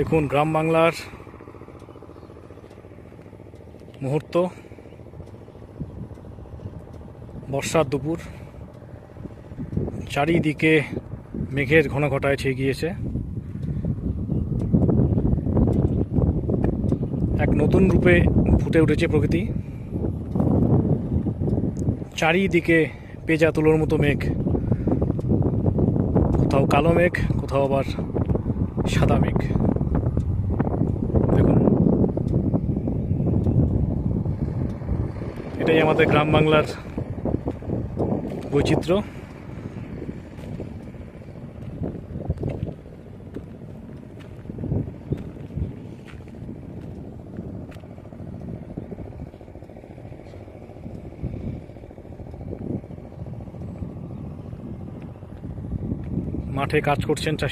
দেখুন গ্রাম বাংলার মুহূর্ত, বর্ষার দুপুর, চারিদিকে মেঘের ঘন ঘটায় ছেয়ে গিয়েছে। এক নতুন রূপে ফুটে উঠেছে প্রকৃতি। চারিদিকে পেঁজা তুলোর মতো মেঘ, কোথাও কালো মেঘ, কোথাও আবার সাদা মেঘ। দেখুন, এটাই আমাদের গ্রাম বাংলার বৈচিত্র্য। মাঠে কাজ করছেন চাষি।